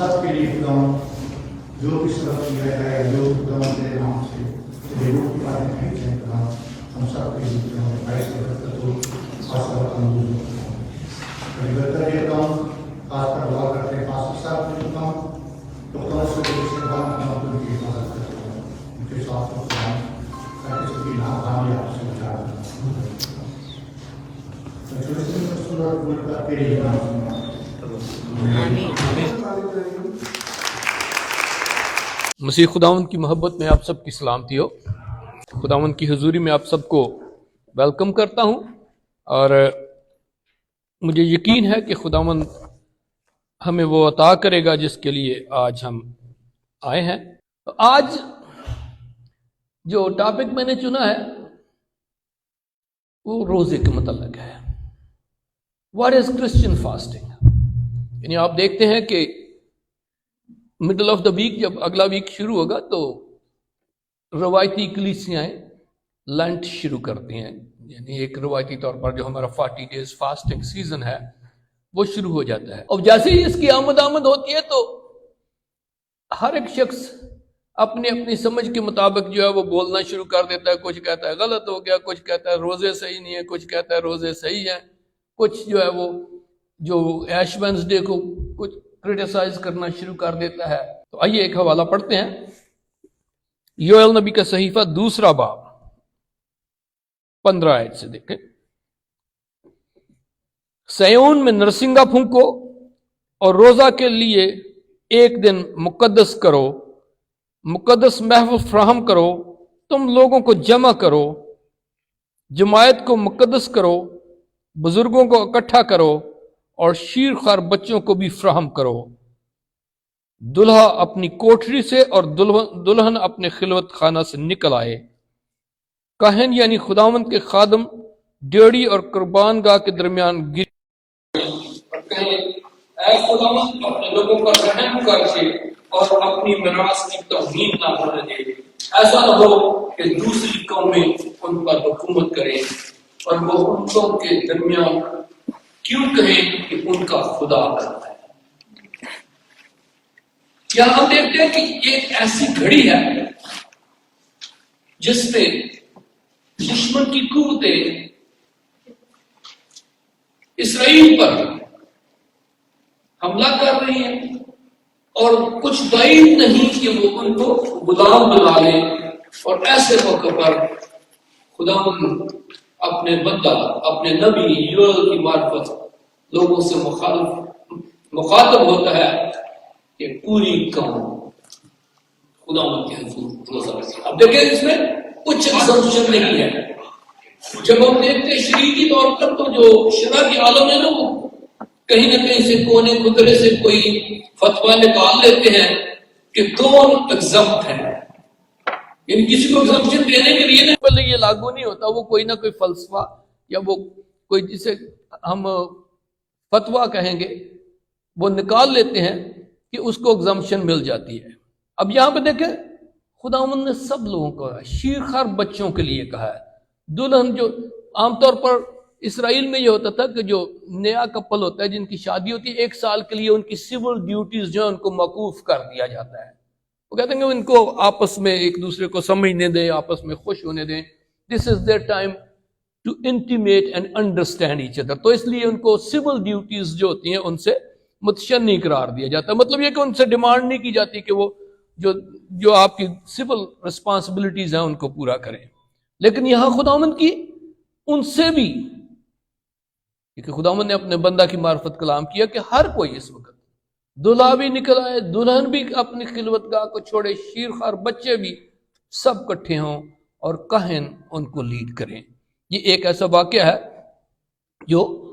سب کے لیے خدا جو بھی سبق کیا جائے جو خدا کے نام سے لوگوں کی باتیں کہی جائیں خدا ہم سب کے لیے خدا باعث برکت ہو خاص طور پر میں بہتر یہ کام خاص کر دعا کرتے ہیں خاص صاحب کے کام تو خدا سے بات ان کی حفاظت کرتے ہیں ان کے ساتھ خدا تاکہ اس کی ناکامی آپ سے بچا دیں مسیح خداوند کی محبت میں آپ سب کی سلامتی ہو. خداوند کی حضوری میں آپ سب کو ویلکم کرتا ہوں اور مجھے یقین ہے کہ خداوند ہمیں وہ عطا کرے گا جس کے لیے آج ہم آئے ہیں. آج جو ٹاپک میں نے چنا ہے وہ روزے کے متعلق ہے. What is Christian fasting? یعنی آپ دیکھتے ہیں کہ مڈل آف دا ویک جب اگلا ویک شروع ہوگا تو روایتی کلیسیاں لینٹ شروع کرتی ہیں. یعنی ایک روایتی طور پر جو ہمارا 40 days فاسٹنگ سیزن ہے وہ شروع ہو جاتا ہے. اور جیسے ہی اس کی آمد ہوتی ہے تو ہر ایک شخص اپنی اپنی سمجھ کے مطابق جو ہے وہ بولنا شروع کر دیتا ہے. کچھ کہتا ہے غلط ہو گیا, کچھ کہتا ہے روزے صحیح نہیں ہے, کچھ کہتا ہے روزے صحیح ہیں, کچھ جو ہے وہ جو ایش وینسڈے کو کچھ کرٹیسائز کرنا شروع کر دیتا ہے. تو آئیے ایک حوالہ پڑھتے ہیں. یوئیل نبی کا صحیفہ 2 باب 15 آیت سے دیکھیں. سیون میں نرسنگا پھونکو اور روزہ کے لیے ایک دن مقدس کرو, مقدس محفل فراہم کرو, تم لوگوں کو جمع کرو, جماعت کو مقدس کرو, بزرگوں کو اکٹھا کرو اور شیر خوار بچوں کو بھی فراہم کرو. دلہا اپنی کوٹری سے اور دلہن اپنے خلوت خانہ سے نکل آئے. کاہن یعنی خداوند کے خادم ڈیوڑی اور قربان گاہ کے درمیان گر اور کہیں اے خداوند اپنے لوگوں پر رحم کر کے اور اپنی میراث کی توہین نہ ہونے دے. ایسا نہ ہو کہ دوسری قومیں ان پر حکومت کریں اور وہ ان قوم کے درمیان کیوں کہیں کہ ان کا خدا کرتا ہے. یہاں ہم دیکھتے ہیں کہ ایک ایسی گھڑی ہے جس میں دشمن کی قوتیں اسرائیل پر حملہ کر رہی ہیں اور کچھ بعید نہیں کہ وہ ان کو غلام بنا لیں. اور ایسے موقع پر خداوند اپنے بندہ اپنے نبی یوئیل کی معرفت لوگوں سے مخاطب ہوتا ہے کہ پوری قوم خداوند کے حضور روزہ رکھے. اب دیکھیں اس میں کچھ اسمپشن نہیں ہے. جب ہم دیکھتے ہیں شریعتی طور پر تو جو شرع کی عالم ہے نا وہ کہیں نہ کہیں سے کونے خطرے سے کوئی فتویٰ نکال لیتے ہیں کہ کون ایگزمپٹ ہے. یعنی کسی کو ایگزمپشن دینے کے لیے پہلے یہ لاگو نہیں ہوتا, وہ کوئی نہ کوئی فلسفہ یا وہ کوئی جسے ہم فتویٰ کہیں گے وہ نکال لیتے ہیں کہ اس کو ایگزمپشن مل جاتی ہے. اب یہاں پہ دیکھیں خداوند نے سب لوگوں کو شیر خوار بچوں کے لیے کہا ہے. دلہن جو عام طور پر اسرائیل میں یہ ہوتا تھا کہ جو نیا کپل ہوتا ہے جن کی شادی ہوتی ہے 1 سال کے لیے ان کی سول ڈیوٹیز جو ہے ان کو موقوف کر دیا جاتا ہے. وہ کہتے ہیں کہ ان کو آپس میں ایک دوسرے کو سمجھنے دیں, آپس میں خوش ہونے دیں. This is their time to intimate and understand each other. تو اس لیے ان کو سول ڈیوٹیز جو ہوتی ہیں ان سے متشنع قرار دیا جاتا ہے. مطلب یہ کہ ان سے ڈیمانڈ نہیں کی جاتی کہ وہ جو آپ کی سول رسپانسبلٹیز ہیں ان کو پورا کریں. لیکن یہاں خداوند کی ان سے بھی, کیونکہ خداوند نے اپنے بندہ کی معرفت کلام کیا کہ ہر کوئی اس وقت دلہا بھی نکل آئے, دلہن بھی اپنی خلوت گاہ کو چھوڑے, شیر خوار بچے بھی سب کٹھے ہوں اور کاہن ان کو لیڈ کریں. یہ ایک ایسا واقعہ ہے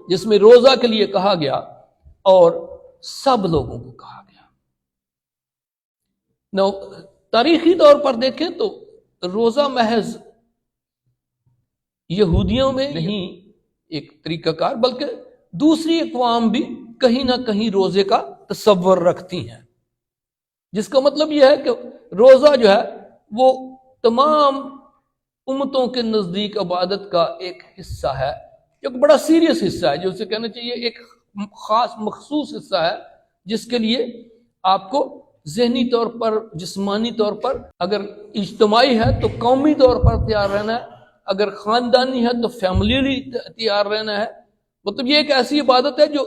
جس میں روزہ کے لیے کہا گیا اور سب لوگوں کو کہا گیا. تاریخی طور پر دیکھیں تو روزہ محض یہودیوں میں نہیں ایک طریقہ کار بلکہ دوسری اقوام بھی کہیں نہ کہیں روزے کا تصور رکھتی ہیں, جس کا مطلب یہ ہے کہ روزہ جو ہے وہ تمام امتوں کے نزدیک عبادت کا ایک حصہ ہے, جو کہ بڑا سیریس حصہ ہے, جو اسے کہنا چاہیے ایک خاص مخصوص حصہ ہے جس کے لیے آپ کو ذہنی طور پر، جسمانی طور پر، اگر اجتماعی ہے تو قومی طور پر تیار رہنا ہے، اگر خاندانی ہے تو فیملی تیار رہنا ہے۔ مطلب یہ ایک ایسی عبادت ہے جو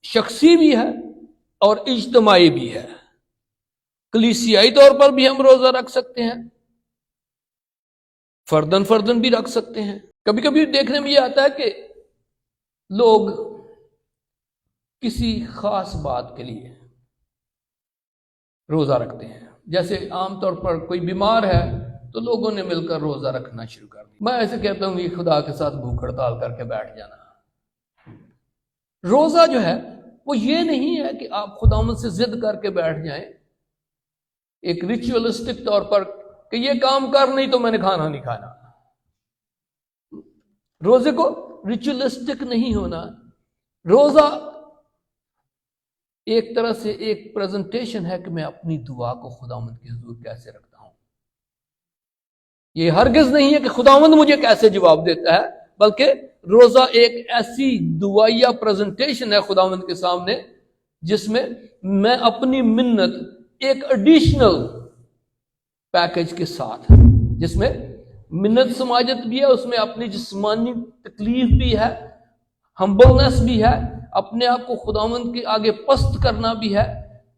شخصی بھی ہے اور اجتماعی بھی ہے۔ کلیسیائی طور پر بھی ہم روزہ رکھ سکتے ہیں، فردن فردن بھی رکھ سکتے ہیں۔ کبھی کبھی دیکھنے میں یہ آتا ہے کہ لوگ کسی خاص بات کے لیے روزہ رکھتے ہیں، جیسے عام طور پر کوئی بیمار ہے تو لوگوں نے مل کر روزہ رکھنا شروع کر دیا۔ میں ایسے کہتا ہوں کہ خدا کے ساتھ بھوک ہڑتال کر کے بیٹھ جانا۔ روزہ جو ہے وہ یہ نہیں ہے کہ آپ خداوند سے ضد کر کے بیٹھ جائیں ایک ریچولسٹک طور پر کہ یہ کام کر نہیں تو میں نے کھانا نہیں کھانا۔ روزے کو ریچولسٹک نہیں ہونا۔ روزہ ایک طرح سے ایک پریزنٹیشن ہے کہ میں اپنی دعا کو خداوند کے حضور کیسے رکھتا ہوں۔ یہ ہرگز نہیں ہے کہ خداوند مجھے کیسے جواب دیتا ہے، بلکہ روزہ ایک ایسی دعائیہ پریزنٹیشن ہے خداوند کے سامنے جس میں میں اپنی منت ایک ایڈیشنل پیکج کے ساتھ، جس میں منت سماجت بھی ہے، اس میں اپنی جسمانی تکلیف بھی ہے، ہمبلنس بھی ہے، اپنے آپ کو خداوند کے آگے پست کرنا بھی ہے،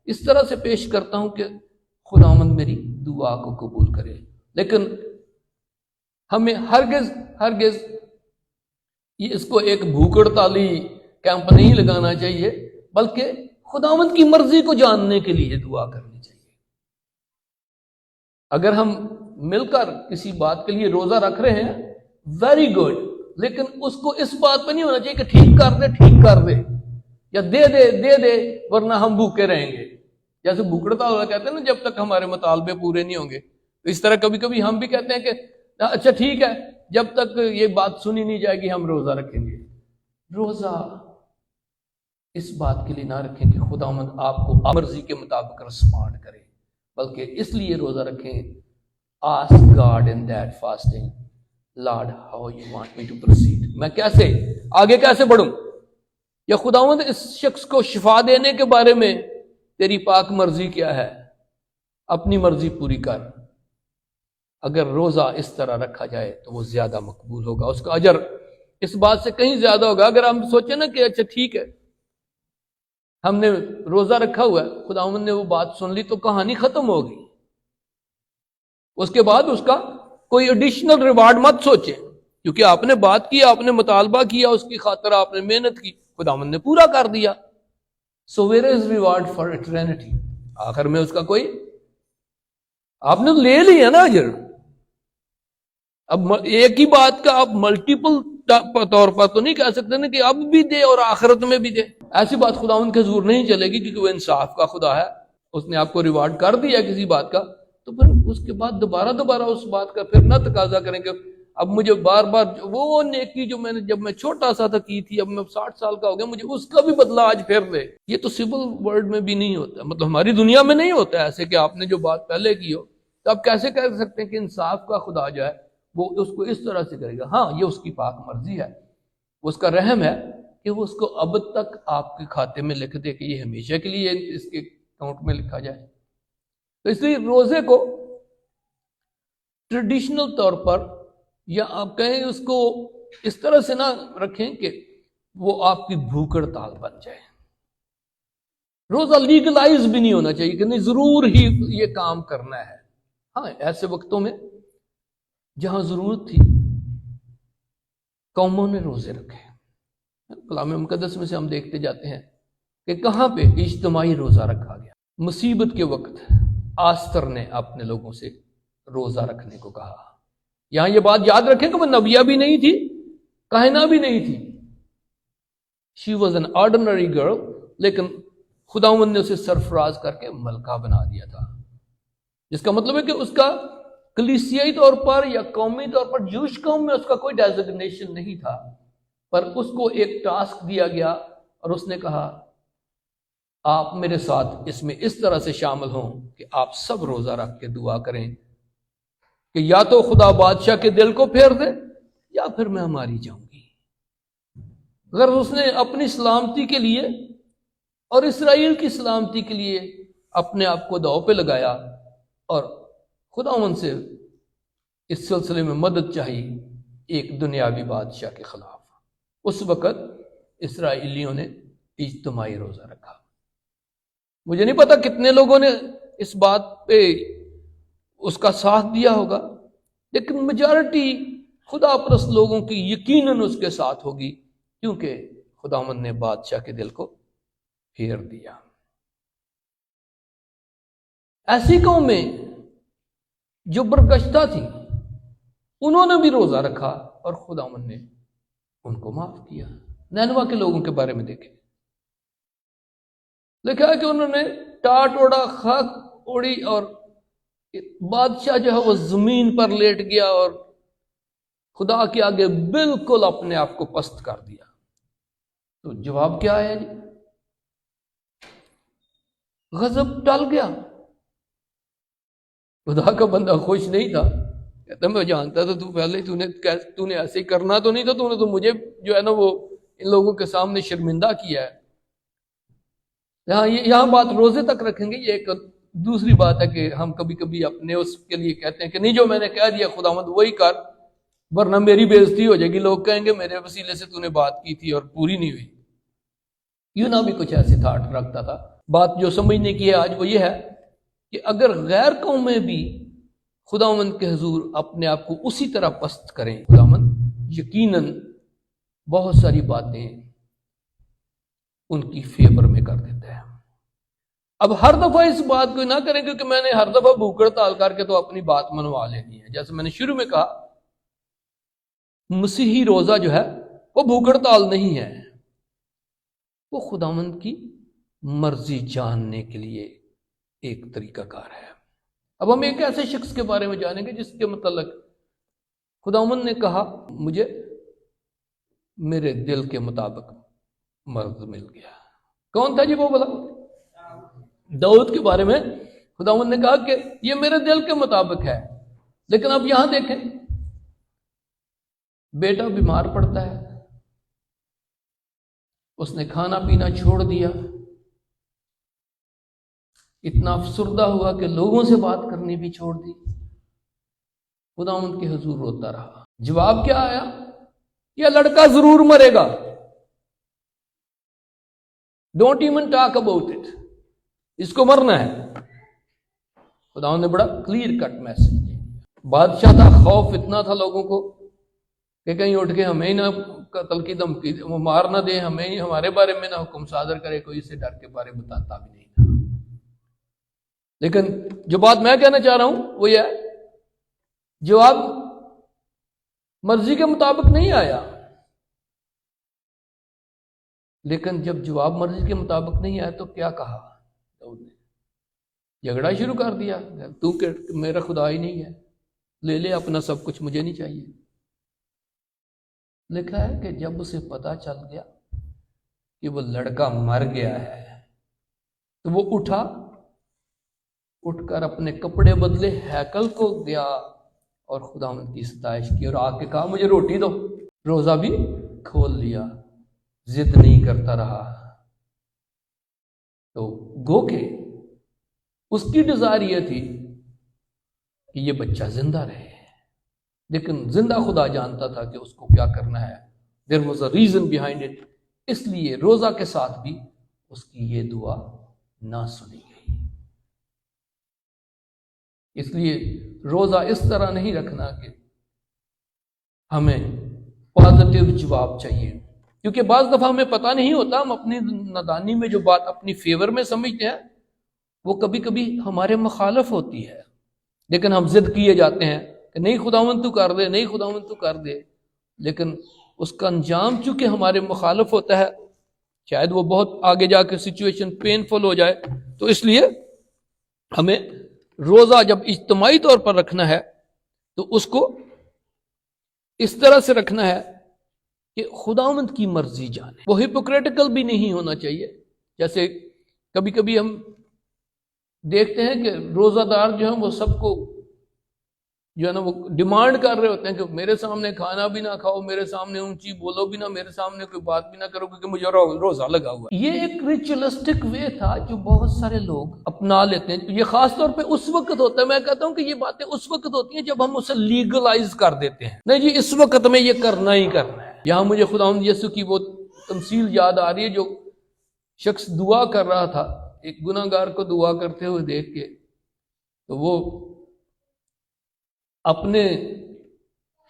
اس طرح سے پیش کرتا ہوں کہ خداوند میری دعا کو قبول کرے۔ لیکن ہمیں ہرگز یہ اس کو ایک بھوک ہڑتالی کیمپ نہیں لگانا چاہیے، بلکہ خداوند کی مرضی کو جاننے کے لیے دعا کرنی چاہیے۔ اگر ہم مل کر کسی بات کے لیے روزہ رکھ رہے ہیں، ویری گڈ، لیکن اس کو اس بات پہ نہیں ہونا چاہیے کہ ٹھیک کر دے یا دے دے ورنہ ہم بھوکے رہیں گے۔ جیسے بھوک ہڑتال والا کہتے ہیں نا، جب تک ہمارے مطالبے پورے نہیں ہوں گے۔ تو اس طرح کبھی کبھی ہم بھی کہتے ہیں کہ اچھا ٹھیک ہے، جب تک یہ بات سنی نہیں جائے گی ہم روزہ رکھیں گے۔ روزہ اس بات کے لیے نہ رکھیں کہ خداوند آپ کو مرضی کے مطابق رسپانڈ کرے، بلکہ اس لیے روزہ رکھیں ask God in that fasting, Lord, how you want me to proceed؟ میں آگے کیسے بڑھوں؟ یا خداوند اس شخص کو شفا دینے کے بارے میں تیری پاک مرضی کیا ہے؟ اپنی مرضی پوری کر۔ اگر روزہ اس طرح رکھا جائے تو وہ زیادہ مقبول ہوگا، اس کا اجر اس بات سے کہیں زیادہ ہوگا۔ اگر ہم سوچیں نا کہ اچھا ٹھیک ہے، ہم نے روزہ رکھا ہوا ہے، خداوند نے وہ بات سن لی تو کہانی ختم ہو گئی، اس کے بعد اس کا کوئی ایڈیشنل ریوارڈ مت سوچیں، کیونکہ آپ نے بات کی، آپ نے مطالبہ کیا، اس کی خاطر آپ نے محنت کی، خداوند نے پورا کر دیا۔ سو where is reward for eternity? آخر میں اس کا کوئی، آپ نے لے لیا نا اجر۔ اب ایک ہی بات کا آپ ملٹیپل طور پر تو نہیں کہہ سکتے نا کہ اب بھی دے اور آخرت میں بھی دے۔ ایسی بات خداوند کے حضور نہیں چلے گی، کیونکہ وہ انصاف کا خدا ہے۔ اس نے آپ کو ریوارڈ کر دیا کسی بات کا، تو پھر اس کے بعد دوبارہ اس بات کا پھر نہ تقاضا کریں کہ اب مجھے بار بار وہ نیکی جو میں نے جب میں چھوٹا سا تھا کی تھی، اب میں 60 سال کا ہو گیا، مجھے اس کا بھی بدلہ آج پھر دے۔ یہ تو سول ورلڈ میں بھی نہیں ہوتا، مطلب ہماری دنیا میں نہیں ہوتا ایسے کہ آپ نے جو بات پہلے کی ہو، تو آپ کیسے کہہ سکتے ہیں کہ انصاف کا خدا جو ہے وہ اس کو اس طرح سے کرے گا؟ ہاں، یہ اس کی پاک مرضی ہے، اس کا رحم ہے کہ وہ اس کو اب تک آپ کے کھاتے میں لکھ دے کہ یہ ہمیشہ کے لیے اس کے اکاؤنٹ میں لکھا جائے۔ تو اس لیے روزے کو ٹریڈیشنل طور پر، یا آپ کہیں اس کو اس طرح سے نہ رکھیں کہ وہ آپ کی بھوک ہڑتال بن جائے۔ روزہ لیگلائز بھی نہیں ہونا چاہیے کہ نہیں ضرور ہی یہ کام کرنا ہے۔ ہاں، ایسے وقتوں میں جہاں ضرورت تھی قوموں نے روزے رکھے۔ کلام مقدس میں سے ہم دیکھتے جاتے ہیں کہ کہاں پہ اجتماعی روزہ رکھا گیا۔ مصیبت کے وقت آستر نے اپنے لوگوں سے روزہ رکھنے کو کہا۔ یہاں یہ بات یاد رکھیں کہ وہ نبیہ بھی نہیں تھی، کاہنہ بھی نہیں تھی، she was an ordinary girl, لیکن خداوند نے اسے سرفراز کر کے ملکہ بنا دیا تھا، جس کا مطلب ہے کہ اس کا کلیسیائی طور پر یا قومی طور پر جوش قوم میں اس کا کوئی ڈیزگنیشن نہیں تھا، پر اس کو ایک ٹاسک دیا گیا اور اس نے کہا آپ میرے ساتھ اس میں اس طرح سے شامل ہوں کہ آپ سب روزہ رکھ کے دعا کریں کہ یا تو خدا بادشاہ کے دل کو پھیر دے یا پھر میں ماری جاؤں گی۔ اگر اس نے اپنی سلامتی کے لیے اور اسرائیل کی سلامتی کے لیے اپنے آپ کو داؤ پہ لگایا اور خداوند سے اس سلسلے میں مدد چاہی ایک دنیاوی بادشاہ کے خلاف۔ اس وقت اسرائیلیوں نے اجتماعی روزہ رکھا۔ مجھے نہیں پتا کتنے لوگوں نے اس بات پہ اس کا ساتھ دیا ہوگا، لیکن میجارٹی خدا پرست لوگوں کی یقیناً اس کے ساتھ ہوگی، کیونکہ خداوند نے بادشاہ کے دل کو پھیر دیا۔ ایسی قومیں جو برگشتہ تھیں انہوں نے بھی روزہ رکھا اور خداوند نے ان کو معاف کیا۔ نینوا کے لوگوں کے بارے میں دیکھیں، لکھا ہے کہ انہوں نے ٹاٹ اوڑا، خاک اوڑی، اور بادشاہ جو ہے وہ زمین پر لیٹ گیا اور خدا کے آگے بالکل اپنے آپ کو پست کر دیا۔ تو جواب کیا ہے جی؟ غضب ٹل گیا۔ خدا کا بندہ خوش نہیں تھا، کہتا میں جانتا تھا تو پہلے تو نے ایسے ہی کرنا تو نہیں تھا، تو نے تو مجھے جو ہے نا وہ ان لوگوں کے سامنے شرمندہ کیا ہے۔ یہاں بات روزے تک رکھیں گے۔ یہ ایک دوسری بات ہے کہ ہم کبھی کبھی اپنے اس کے لیے کہتے ہیں کہ نہیں، جو میں نے کہہ دیا خداوند وہی کر، ورنہ میری بےزتی ہو جائے گی، لوگ کہیں گے میرے وسیلے سے تو نے بات کی تھی اور پوری نہیں ہوئی۔ یونا بھی کچھ ایسے تھاٹ رکھتا تھا۔ بات جو سمجھنے کی ہے آج وہ یہ ہے کہ اگر غیر قومیں بھی خداوند کے حضور اپنے آپ کو اسی طرح پست کریں، خداوند یقیناً بہت ساری باتیں ان کی فیور میں کر دیتا ہے۔ اب ہر دفعہ اس بات کو نہ کریں کیونکہ میں نے ہر دفعہ بھوک ہڑتال کر کے تو اپنی بات منوا لینی ہے۔ جیسے میں نے شروع میں کہا، مسیحی روزہ جو ہے وہ بھوک ہڑتال نہیں ہے، وہ خداوند کی مرضی جاننے کے لیے ایک طریقہ کار ہے۔ اب ہم ایک ایسے شخص کے بارے میں جانیں گے جس کے متعلق خداوند نے کہا مجھے میرے دل کے مطابق مرد مل گیا۔ کون تھا جی وہ بلا؟ داؤد کے بارے میں خداوند نے کہا کہ یہ میرے دل کے مطابق ہے، لیکن اب یہاں دیکھیں، بیٹا بیمار پڑتا ہے، اس نے کھانا پینا چھوڑ دیا، اتنا افسردہ ہوا کہ لوگوں سے بات کرنی بھی چھوڑ دی، خداوند کے حضور روتا رہا۔ جواب کیا آیا؟ یہ لڑکا ضرور مرے گا، don't even talk about it, اس کو مرنا ہے۔ خداوند نے بڑا کلیئر کٹ میسج دیا۔ بادشاہ تھا، خوف اتنا تھا لوگوں کو کہ کہیں اٹھ کے ہمیں نہ قتل کی دھمکی وہ مار نہ دے، ہمیں ہمارے بارے میں نہ حکم صادر کرے، کوئی اسے ڈر کے بارے بتاتا بھی نہیں تھا۔ لیکن جو بات میں کہنا چاہ رہا ہوں وہ یہ ہے، جواب مرضی کے مطابق نہیں آیا، لیکن جب جواب مرضی کے مطابق نہیں آیا تو کیا کہا داؤد نے؟ جھگڑا شروع کر دیا، تو کہ میرا خدا ہی نہیں ہے، لے لے اپنا سب کچھ، مجھے نہیں چاہیے۔ لکھا ہے کہ جب اسے پتا چل گیا کہ وہ لڑکا مر گیا ہے تو وہ اٹھ کر اپنے کپڑے بدلے، ہیکل کو گیا اور خداوند کی ستائش کی اور آ کے کہا مجھے روٹی دو۔ روزہ بھی کھول لیا، ضد نہیں کرتا رہا۔ تو گو کہ اس کی ڈیزائر یہ تھی کہ یہ بچہ زندہ رہے، لیکن زندہ خدا جانتا تھا کہ اس کو کیا کرنا ہے۔ There was a reason behind it۔ اس لیے روزہ کے ساتھ بھی اس کی یہ دعا نہ سنی گئی۔ اس لیے روزہ اس طرح نہیں رکھنا کہ ہمیں پازیٹیو جواب چاہیے، کیونکہ بعض دفعہ ہمیں پتہ نہیں ہوتا، ہم اپنی نادانی میں جو بات اپنی فیور میں سمجھتے ہیں وہ کبھی کبھی ہمارے مخالف ہوتی ہے، لیکن ہم ضد کیے جاتے ہیں کہ نہیں خداوند تو کر دے، نہیں خداوند تو کر دے، لیکن اس کا انجام چونکہ ہمارے مخالف ہوتا ہے، شاید وہ بہت آگے جا کے سچویشن پینفل ہو جائے، تو اس لیے ہمیں روزہ جب اجتماعی طور پر رکھنا ہے تو اس کو اس طرح سے رکھنا ہے کہ خداوند کی مرضی جانے۔ وہ ہپوکریٹیکل بھی نہیں ہونا چاہیے، جیسے کبھی کبھی ہم دیکھتے ہیں کہ روزہ دار جو ہیں وہ سب کو جو ہے نا وہ ڈیمانڈ کر رہے ہوتے ہیں کہ میرے سامنے کھانا بھی نہ کھاؤ، میرے سامنے اونچی بولو بھی نہ، میرے سامنے کوئی بات بھی نہ کرو کیونکہ مجھے روزہ لگا ہوا ہے۔ یہ ایک ریچولسٹک وے تھا جو بہت سارے لوگ اپنا لیتے ہیں۔ یہ خاص طور پہ اس وقت ہوتا ہے، میں کہتا ہوں کہ یہ باتیں اس وقت ہوتی ہیں جب ہم اسے لیگلائز کر دیتے ہیں، نہیں جی اس وقت میں یہ کرنا ہی کرنا ہے۔ یہاں مجھے خداوند یسوع کی وہ تمثیل یاد آ رہی ہے جو شخص دعا کر رہا تھا ایک گناہ گار کو دعا کرتے ہوئے دیکھ کے، تو وہ اپنے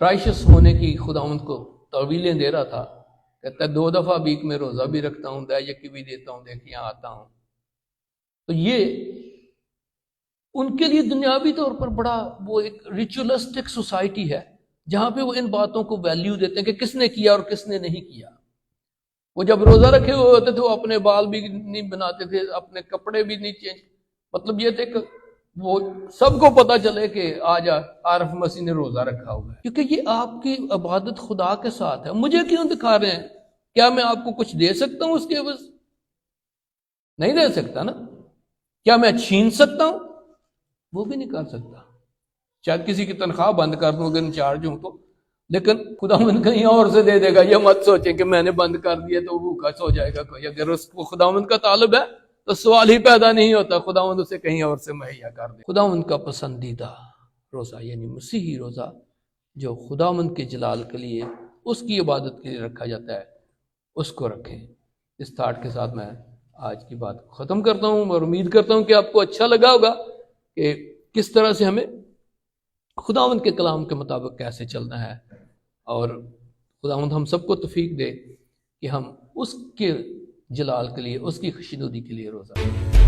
رائشس ہونے کی خداوند کو تعویلیں دے رہا تھا، کہتا ہے 2 دفعہ ویک میں روزہ بھی رکھتا ہوں، یکی بھی دیتا ہوں، دیکھ یہاں آتا ہوں۔ تو یہ ان کے لیے دنیاوی طور پر بڑا وہ ایک ریچولسٹک سوسائٹی ہے جہاں پہ وہ ان باتوں کو ویلیو دیتے ہیں کہ کس نے کیا اور کس نے نہیں کیا۔ وہ جب روزہ رکھے ہوئے ہوتے تھے وہ اپنے بال بھی نہیں بناتے تھے، اپنے کپڑے بھی نہیں چینج، مطلب یہ تھے کہ وہ سب کو پتا چلے کہ آج عارف مسیح نے روزہ رکھا ہوا ہے، کیونکہ یہ آپ کی عبادت خدا کے ساتھ ہے۔ مجھے کیوں دکھا رہے ہیں؟ کیا میں آپ کو کچھ دے سکتا ہوں اس کے عوض؟ نہیں دے سکتا نا۔ کیا میں چھین سکتا ہوں؟ وہ بھی نہیں کر سکتا۔ شاید کسی کی تنخواہ بند کر دوں اگر انچارج ہوں تو، لیکن خداوند کہیں اور سے دے دے گا۔ یہ مت سوچیں کہ میں نے بند کر دیا تو وہ بھوکا سو جائے گا کوئی۔ اگر اس کو خداوند کا طالب ہے تو سوال ہی پیدا نہیں ہوتا، خداوند اسے کہیں اور سے مہیا کر دے۔ خداوند کا پسندیدہ روزہ یعنی مسیحی روزہ جو خداوند کے جلال کے لیے، اس کی عبادت کے لیے رکھا جاتا ہے، اس کو رکھیں۔ اس تھاٹ کے ساتھ میں آج کی بات کو ختم کرتا ہوں اور امید کرتا ہوں کہ آپ کو اچھا لگا ہوگا کہ کس طرح سے ہمیں خداوند کے کلام کے مطابق کیسے چلنا ہے، اور خداوند ہم سب کو توفیق دے کہ ہم اس کے جلال کے لیے، اس کی خوشنودی کے لیے روزہ رکھیں۔